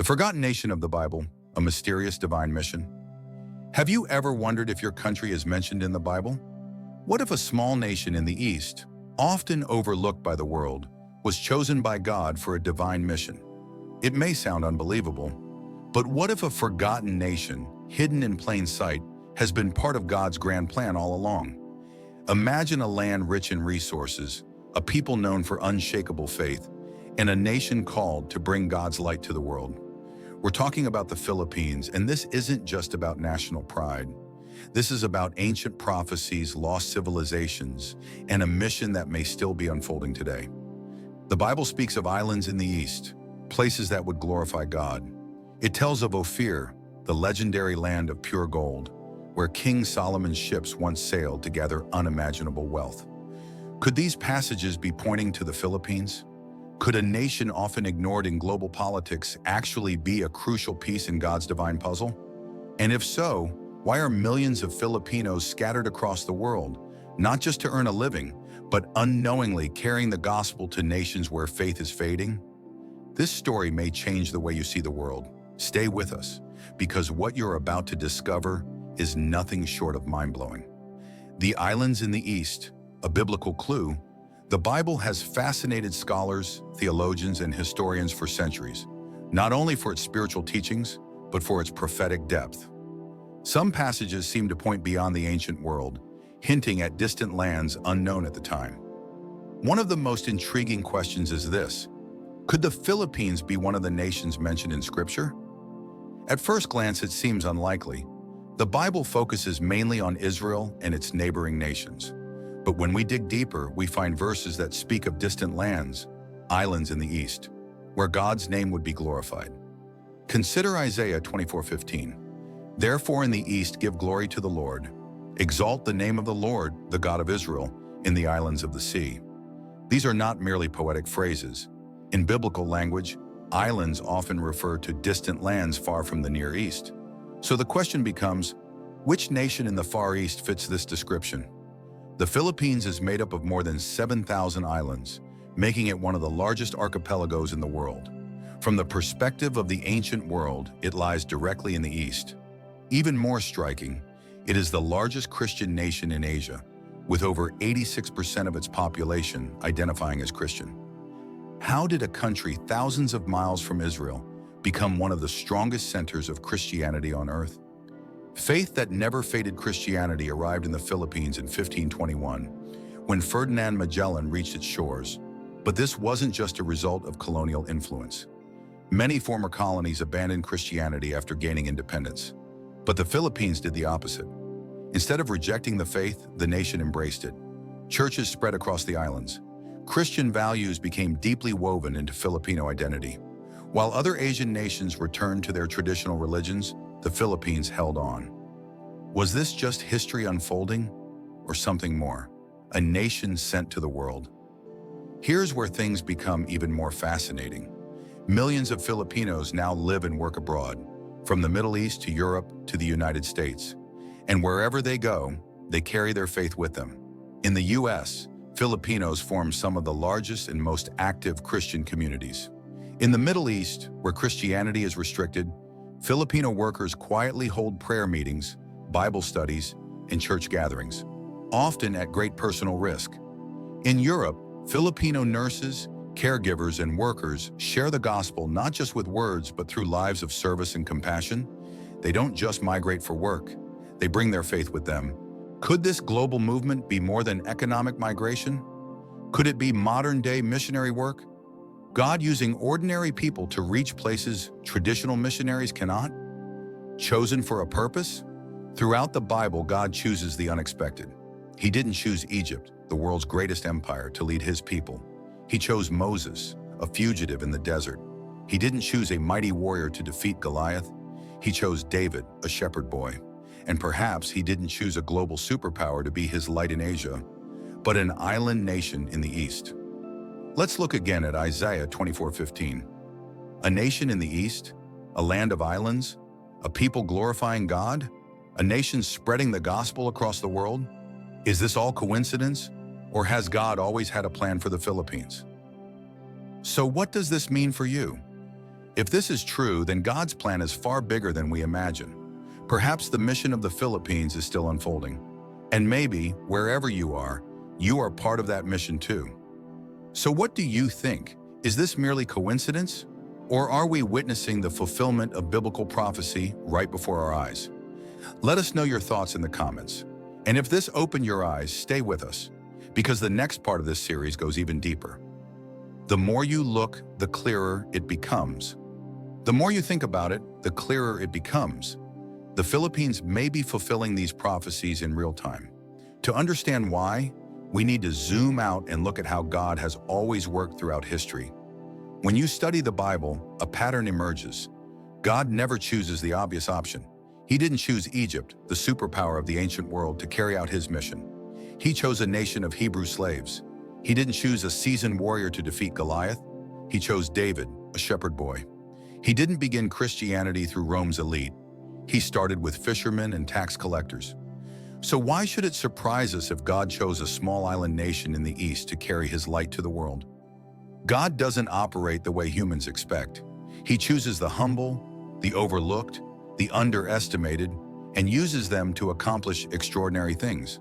forgotten nation of the Bible, a mysterious divine mission. Have you ever wondered if your country is mentioned in the Bible? What if a small nation in the East, often overlooked by the world, was chosen by God for a divine mission? It may sound unbelievable, but what if a forgotten nation, hidden in plain sight, has been part of God's grand plan all along? Imagine a land rich in resources, a people known for unshakable faith, and a nation called to bring God's light to the world. We're talking about the Philippines, and this isn't just about national pride. This is about ancient prophecies, lost civilizations, and a mission that may still be unfolding today. The Bible speaks of islands in the East, places that would glorify God. It tells of Ophir, the legendary land of pure gold, where King Solomon's ships once sailed to gather unimaginable wealth. Could these passages be pointing to the Philippines? Could a nation often ignored in global politics actually be a crucial piece in God's divine puzzle? And if so, why are millions of Filipinos scattered across the world, not just to earn a living, but unknowingly carrying the gospel to nations where faith is fading? This story may change the way you see the world. Stay with us, because what you're about to discover is nothing short of mind-blowing. The islands in the East, a biblical clue. The Bible has fascinated scholars, theologians, and historians for centuries, not only for its spiritual teachings, but for its prophetic depth. Some passages seem to point beyond the ancient world, hinting at distant lands unknown at the time. One of the most intriguing questions is this: could the Philippines be one of the nations mentioned in Scripture? At first glance, it seems unlikely. The Bible focuses mainly on Israel and its neighboring nations. But when we dig deeper, we find verses that speak of distant lands, islands in the East, where God's name would be glorified. Consider Isaiah 24:15. Therefore in the East give glory to the Lord. Exalt the name of the Lord, the God of Israel, in the islands of the sea. These are not merely poetic phrases. In biblical language, islands often refer to distant lands far from the Near East. So the question becomes, which nation in the Far East fits this description? The Philippines is made up of more than 7,000 islands, making it one of the largest archipelagos in the world. From the perspective of the ancient world, it lies directly in the east. Even more striking, it is the largest Christian nation in Asia, with over 86% of its population identifying as Christian. How did a country thousands of miles from Israel become one of the strongest centers of Christianity on earth? Faith that never faded Christianity arrived in the Philippines in 1521, when Ferdinand Magellan reached its shores. But this wasn't just a result of colonial influence. Many former colonies abandoned Christianity after gaining independence. But the Philippines did the opposite. Instead of rejecting the faith, the nation embraced it. Churches spread across the islands. Christian values became deeply woven into Filipino identity. While other Asian nations returned to their traditional religions, the Philippines held on. Was this just history unfolding, or something more? A nation sent to the world? Here's where things become even more fascinating. Millions of Filipinos now live and work abroad, from the Middle East to Europe to the United States. And wherever they go, they carry their faith with them. In the U.S., Filipinos form some of the largest and most active Christian communities. In the Middle East, where Christianity is restricted, Filipino workers quietly hold prayer meetings, Bible studies, and church gatherings, often at great personal risk. In Europe, Filipino nurses, caregivers, and workers share the gospel not just with words but through lives of service and compassion. They don't just migrate for work, they bring their faith with them. Could this global movement be more than economic migration? Could it be modern-day missionary work? God using ordinary people to reach places traditional missionaries cannot? Chosen for a purpose? Throughout the Bible, God chooses the unexpected. He didn't choose Egypt, the world's greatest empire, to lead his people. He chose Moses, a fugitive in the desert. He didn't choose a mighty warrior to defeat Goliath. He chose David, a shepherd boy. And perhaps he didn't choose a global superpower to be his light in Asia, but an island nation in the East. Let's look again at Isaiah 24:15. A nation in the East, a land of islands, a people glorifying God, a nation spreading the gospel across the world. Is this all coincidence, or has God always had a plan for the Philippines? So what does this mean for you? If this is true, then God's plan is far bigger than we imagine. Perhaps the mission of the Philippines is still unfolding. And maybe, wherever you are part of that mission too. So what do you think? Is this merely coincidence? Or are we witnessing the fulfillment of biblical prophecy right before our eyes? Let us know your thoughts in the comments. And if this opened your eyes, stay with us, because the next part of this series goes even deeper. The more you look, the clearer it becomes. The more you think about it, the clearer it becomes. The Philippines may be fulfilling these prophecies in real time. To understand why, we need to zoom out and look at how God has always worked throughout history. When you study the Bible, a pattern emerges. God never chooses the obvious option. He didn't choose Egypt, the superpower of the ancient world, to carry out his mission. He chose a nation of Hebrew slaves. He didn't choose a seasoned warrior to defeat Goliath. He chose David, a shepherd boy. He didn't begin Christianity through Rome's elite. He started with fishermen and tax collectors. So why should it surprise us if God chose a small island nation in the East to carry his light to the world? God doesn't operate the way humans expect. He chooses the humble, the overlooked, the underestimated, and uses them to accomplish extraordinary things.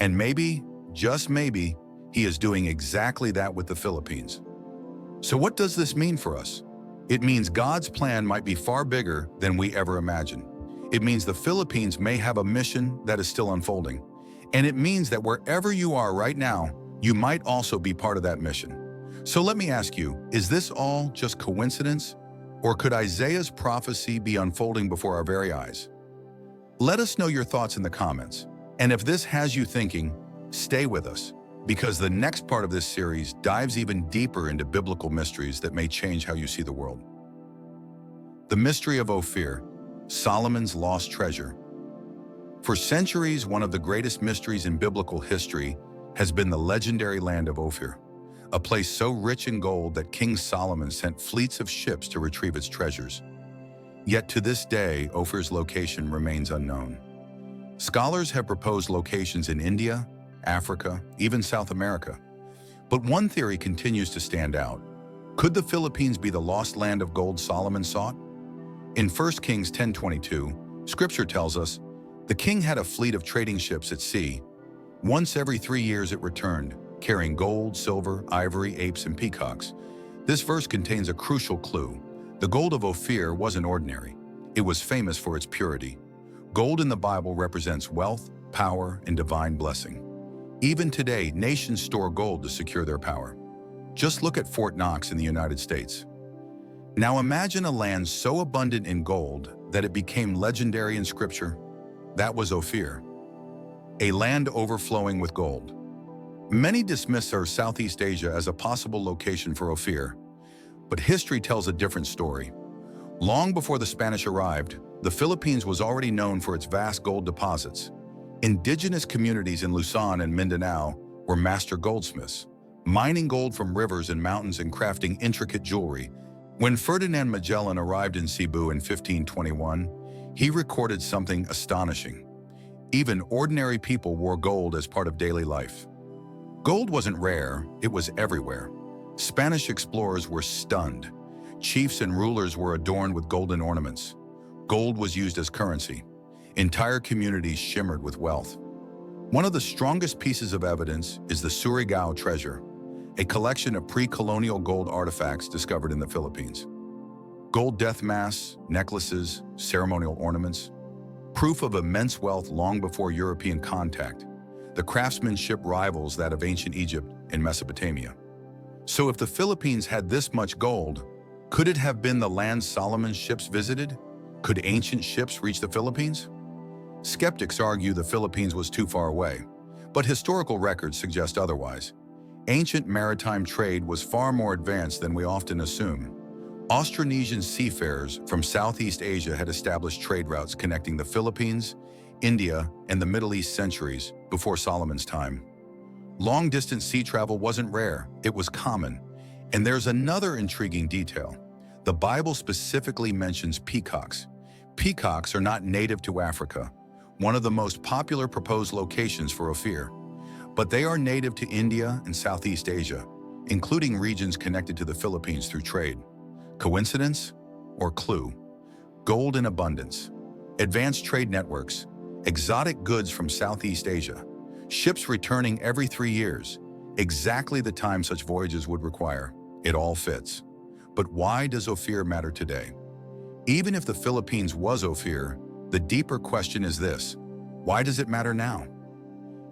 And maybe, just maybe, he is doing exactly that with the Philippines. So what does this mean for us? It means God's plan might be far bigger than we ever imagined. It means the Philippines may have a mission that is still unfolding. And it means that wherever you are right now, you might also be part of that mission. So let me ask you, is this all just coincidence? Or could Isaiah's prophecy be unfolding before our very eyes? Let us know your thoughts in the comments. And if this has you thinking, stay with us, because the next part of this series dives even deeper into biblical mysteries that may change how you see the world. The mystery of Ophir, Solomon's lost treasure. For centuries, one of the greatest mysteries in biblical history has been the legendary land of Ophir, a place so rich in gold that King Solomon sent fleets of ships to retrieve its treasures. Yet to this day, Ophir's location remains unknown. Scholars have proposed locations in India, Africa, even South America. But one theory continues to stand out. Could the Philippines be the lost land of gold Solomon sought? In 1 Kings 10:22, Scripture tells us, the king had a fleet of trading ships at sea. Once every 3 years it returned, carrying gold, silver, ivory, apes, and peacocks. This verse contains a crucial clue. The gold of Ophir wasn't ordinary. It was famous for its purity. Gold in the Bible represents wealth, power, and divine blessing. Even today, nations store gold to secure their power. Just look at Fort Knox in the United States. Now imagine a land so abundant in gold that it became legendary in Scripture. That was Ophir, a land overflowing with gold. Many dismiss our Southeast Asia as a possible location for Ophir, but history tells a different story. Long before the Spanish arrived, the Philippines was already known for its vast gold deposits. Indigenous communities in Luzon and Mindanao were master goldsmiths, mining gold from rivers and mountains and crafting intricate jewelry. When Ferdinand Magellan arrived in Cebu in 1521, he recorded something astonishing. Even ordinary people wore gold as part of daily life. Gold wasn't rare, it was everywhere. Spanish explorers were stunned. Chiefs and rulers were adorned with golden ornaments. Gold was used as currency. Entire communities shimmered with wealth. One of the strongest pieces of evidence is the Surigao treasure, a collection of pre-colonial gold artifacts discovered in the Philippines. Gold death masks, necklaces, ceremonial ornaments, proof of immense wealth long before European contact. The craftsmanship rivals that of ancient Egypt and Mesopotamia. So if the Philippines had this much gold, could it have been the land Solomon's ships visited? Could ancient ships reach the Philippines? Skeptics argue the Philippines was too far away, but historical records suggest otherwise. Ancient maritime trade was far more advanced than we often assume. Austronesian seafarers from Southeast Asia had established trade routes connecting the Philippines, India, and the Middle East centuries before Solomon's time. Long-distance sea travel wasn't rare, it was common. And there's another intriguing detail. The Bible specifically mentions peacocks. Peacocks are not native to Africa, one of the most popular proposed locations for Ophir. But they are native to India and Southeast Asia, including regions connected to the Philippines through trade. Coincidence? or clue, gold in abundance, advanced trade networks, exotic goods from Southeast Asia, ships returning every 3 years, exactly the time such voyages would require. It all fits. But why does Ophir matter today? Even if the Philippines was Ophir, the deeper question is this: why does it matter now?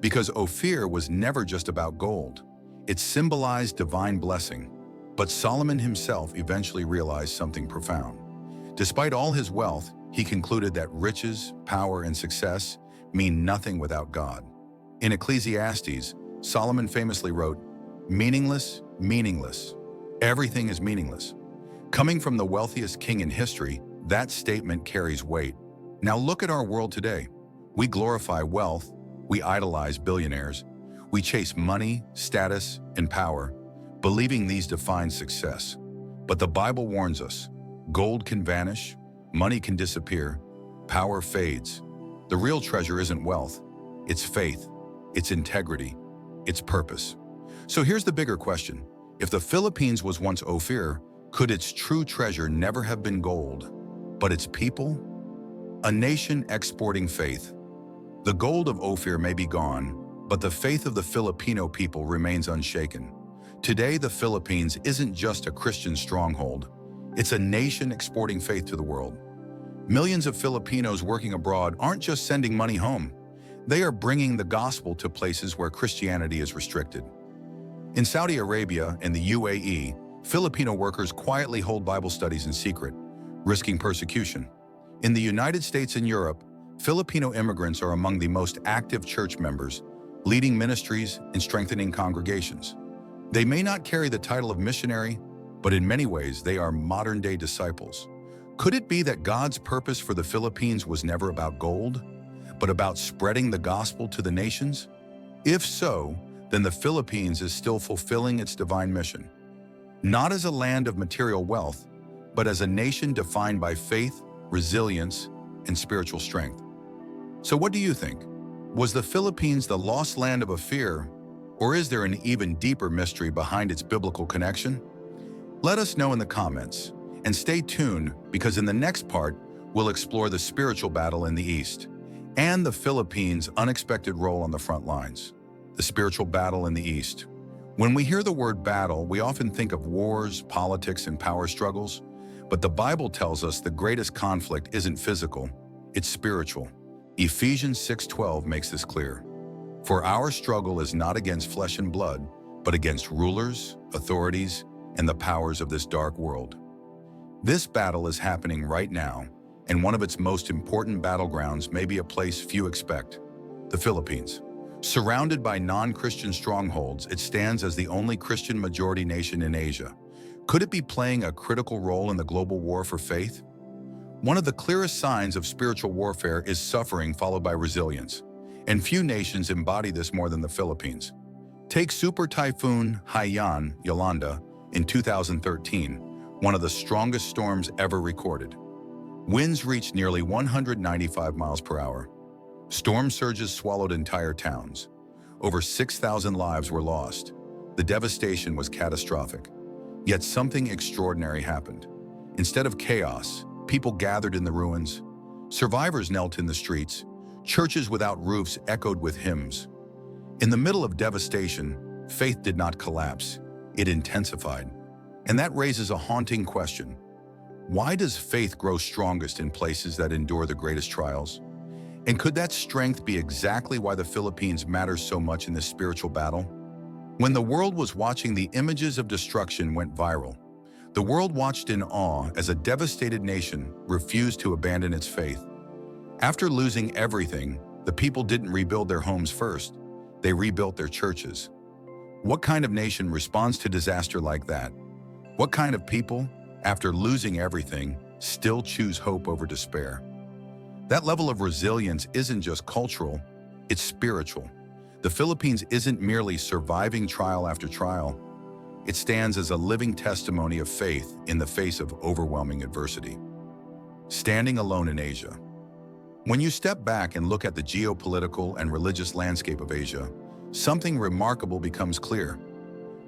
Because Ophir was never just about gold. It symbolized divine blessing. But Solomon himself eventually realized something profound. Despite all his wealth, he concluded that riches, power, and success mean nothing without God. In Ecclesiastes, Solomon famously wrote, "Meaningless, meaningless. Everything is meaningless." Coming from the wealthiest king in history, that statement carries weight. Now look at our world today. We glorify wealth, we idolize billionaires, we chase money, status, and power, believing these define success. But the Bible warns us, gold can vanish, money can disappear, power fades. The real treasure isn't wealth, it's faith, it's integrity, it's purpose. So here's the bigger question. If the Philippines was once Ophir, could its true treasure never have been gold, but its people? A nation exporting faith. The gold of Ophir may be gone, but the faith of the Filipino people remains unshaken. Today, the Philippines isn't just a Christian stronghold. It's a nation exporting faith to the world. Millions of Filipinos working abroad aren't just sending money home. They are bringing the gospel to places where Christianity is restricted. In Saudi Arabia and the UAE, Filipino workers quietly hold Bible studies in secret, risking persecution. In the United States and Europe, Filipino immigrants are among the most active church members, leading ministries and strengthening congregations. They may not carry the title of missionary, but in many ways they are modern-day disciples. Could it be that God's purpose for the Philippines was never about gold, but about spreading the gospel to the nations? If so, then the Philippines is still fulfilling its divine mission. Not as a land of material wealth, but as a nation defined by faith, resilience, and spiritual strength. So what do you think? Was the Philippines the lost land of Ophir, or is there an even deeper mystery behind its biblical connection? Let us know in the comments, and stay tuned because in the next part, we'll explore the spiritual battle in the East and the Philippines' unexpected role on the front lines. The spiritual battle in the East. When we hear the word battle, we often think of wars, politics, and power struggles, but the Bible tells us the greatest conflict isn't physical, it's spiritual. Ephesians 6:12 makes this clear. For our struggle is not against flesh and blood, but against rulers, authorities, and the powers of this dark world. This battle is happening right now, and one of its most important battlegrounds may be a place few expect, the Philippines. Surrounded by non-Christian strongholds, it stands as the only Christian majority nation in Asia. Could it be playing a critical role in the global war for faith? One of the clearest signs of spiritual warfare is suffering followed by resilience, and few nations embody this more than the Philippines. Take Super Typhoon Haiyan Yolanda in 2013, one of the strongest storms ever recorded. Winds reached nearly 195 miles per hour. Storm surges swallowed entire towns. Over 6,000 lives were lost. The devastation was catastrophic. Yet something extraordinary happened. Instead of chaos, people gathered in the ruins. Survivors knelt in the streets. Churches without roofs echoed with hymns. In the middle of devastation, faith did not collapse. It intensified. And that raises a haunting question. Why does faith grow strongest in places that endure the greatest trials? And could that strength be exactly why the Philippines matters so much in this spiritual battle? When the world was watching, the images of destruction went viral. The world watched in awe as a devastated nation refused to abandon its faith. After losing everything, the people didn't rebuild their homes first. They rebuilt their churches. What kind of nation responds to disaster like that? What kind of people, after losing everything, still choose hope over despair? That level of resilience isn't just cultural, it's spiritual. The Philippines isn't merely surviving trial after trial. It stands as a living testimony of faith in the face of overwhelming adversity. Standing alone in Asia. When you step back and look at the geopolitical and religious landscape of Asia, something remarkable becomes clear.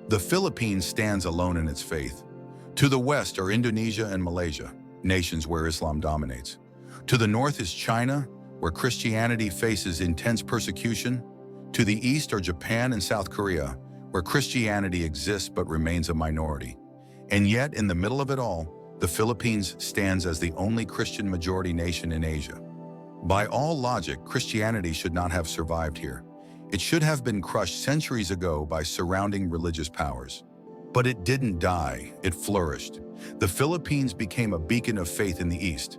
The Philippines stands alone in its faith. To the west are Indonesia and Malaysia. nations where Islam dominates. To the north is China, where Christianity faces intense persecution. To the east are Japan and South Korea, where Christianity exists but remains a minority. And yet, in the middle of it all, the Philippines stands as the only Christian majority nation in Asia. By all logic, Christianity should not have survived here. It should have been crushed centuries ago by surrounding religious powers. But it didn't die, it flourished. The Philippines became a beacon of faith in the East.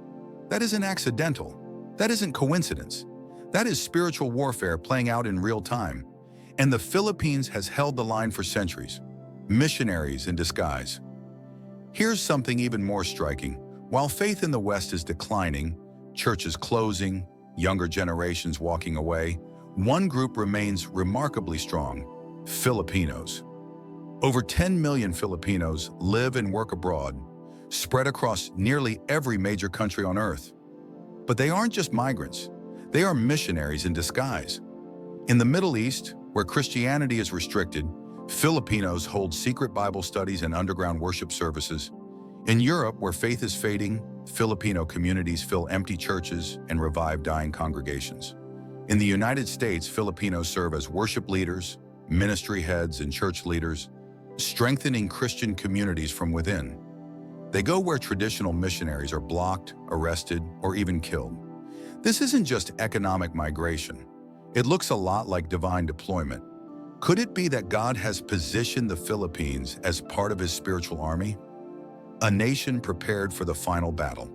That isn't accidental. That isn't coincidence. That is spiritual warfare playing out in real time. And the Philippines has held the line for centuries. Missionaries in disguise. Here's something even more striking. While faith in the West is declining, churches closing, younger generations walking away, one group remains remarkably strong: Filipinos. Over 10 million Filipinos live and work abroad, spread across nearly every major country on earth. But they aren't just migrants. They are missionaries in disguise. In the Middle East, where Christianity is restricted, Filipinos hold secret Bible studies and underground worship services. In Europe, where faith is fading, Filipino communities fill empty churches and revive dying congregations. In the United States, Filipinos serve as worship leaders, ministry heads, and church leaders, strengthening Christian communities from within. They go where traditional missionaries are blocked, arrested, or even killed. This isn't just economic migration. It looks a lot like divine deployment. Could it be that God has positioned the Philippines as part of his spiritual army? A nation prepared for the final battle.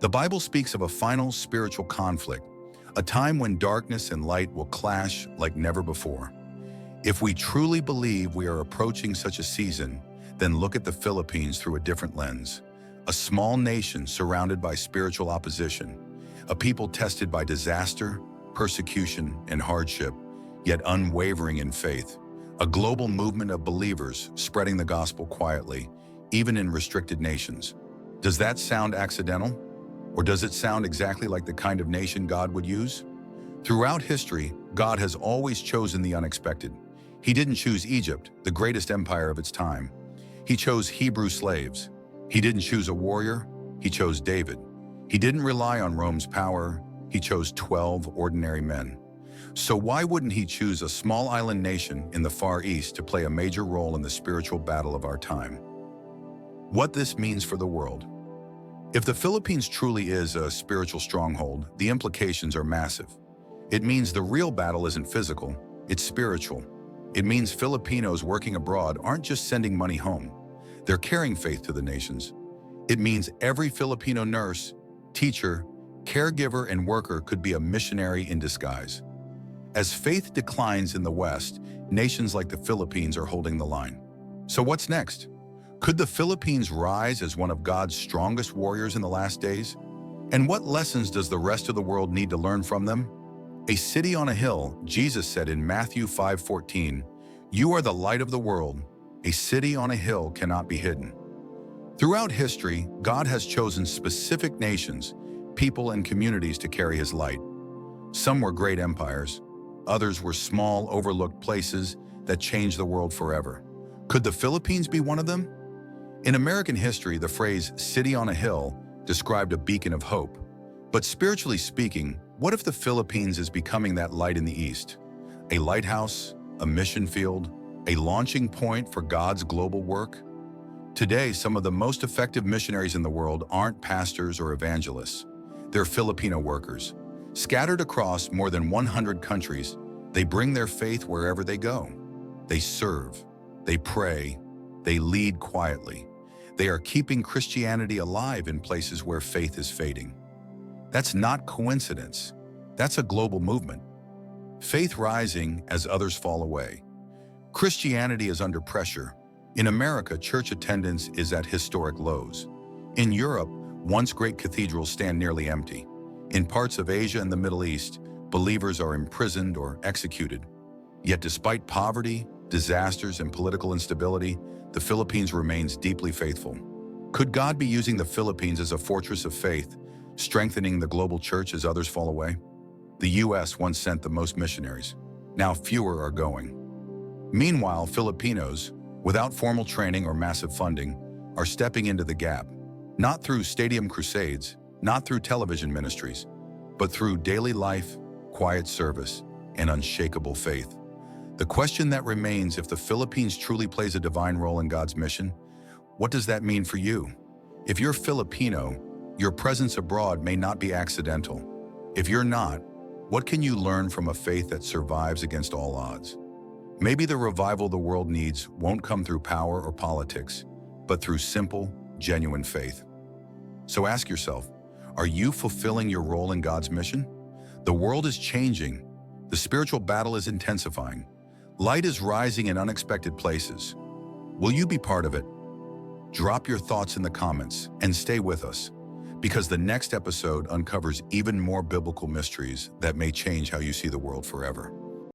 The Bible speaks of a final spiritual conflict, a time when darkness and light will clash like never before. If we truly believe we are approaching such a season, then look at the Philippines through a different lens. A small nation surrounded by spiritual opposition, a people tested by disaster, persecution, and hardship, yet unwavering in faith. A global movement of believers spreading the gospel quietly, even in restricted nations. Does that sound accidental? Or does it sound exactly like the kind of nation God would use? Throughout history, God has always chosen the unexpected. He didn't choose Egypt, the greatest empire of its time. He chose Hebrew slaves. He didn't choose a warrior. He chose David. He didn't rely on Rome's power. He chose 12 ordinary men. So why wouldn't he choose a small island nation in the Far East to play a major role in the spiritual battle of our time? What this means for the world. If the Philippines truly is a spiritual stronghold, the implications are massive. It means the real battle isn't physical, it's spiritual. It means Filipinos working abroad aren't just sending money home. They're carrying faith to the nations. It means every Filipino nurse, teacher, caregiver, and worker could be a missionary in disguise. As faith declines in the West, nations like the Philippines are holding the line. So what's next? Could the Philippines rise as one of God's strongest warriors in the last days? And what lessons does the rest of the world need to learn from them? A city on a hill, Jesus said in Matthew 5:14, "You are the light of the world. A city on a hill cannot be hidden." Throughout history, God has chosen specific nations, people, and communities to carry his light. Some were great empires. Others were small, overlooked places that changed the world forever. Could the Philippines be one of them? In American history, the phrase "city on a hill" described a beacon of hope. But spiritually speaking, what if the Philippines is becoming that light in the East? A lighthouse, a mission field, a launching point for God's global work? Today, some of the most effective missionaries in the world aren't pastors or evangelists. They're Filipino workers. Scattered across more than 100 countries, they bring their faith wherever they go. They serve, they pray, they lead quietly. They are keeping Christianity alive in places where faith is fading. That's not coincidence. That's a global movement. Faith rising as others fall away. Christianity is under pressure. In America, church attendance is at historic lows. In Europe, once great cathedrals stand nearly empty. In parts of Asia and the Middle East, believers are imprisoned or executed. Yet despite poverty, disasters, and political instability, the Philippines remains deeply faithful. Could God be using the Philippines as a fortress of faith, strengthening the global church as others fall away? The U.S. once sent the most missionaries. Now fewer are going. Meanwhile, Filipinos, without formal training or massive funding, are stepping into the gap. Not through stadium crusades, not through television ministries, but through daily life, quiet service, and unshakable faith. The question that remains, if the Philippines truly plays a divine role in God's mission, what does that mean for you? If you're Filipino, your presence abroad may not be accidental. If you're not, what can you learn from a faith that survives against all odds? Maybe the revival the world needs won't come through power or politics, but through simple, genuine faith. So ask yourself, are you fulfilling your role in God's mission? The world is changing. The spiritual battle is intensifying. Light is rising in unexpected places. Will you be part of it? Drop your thoughts in the comments and stay with us, because the next episode uncovers even more biblical mysteries that may change how you see the world forever.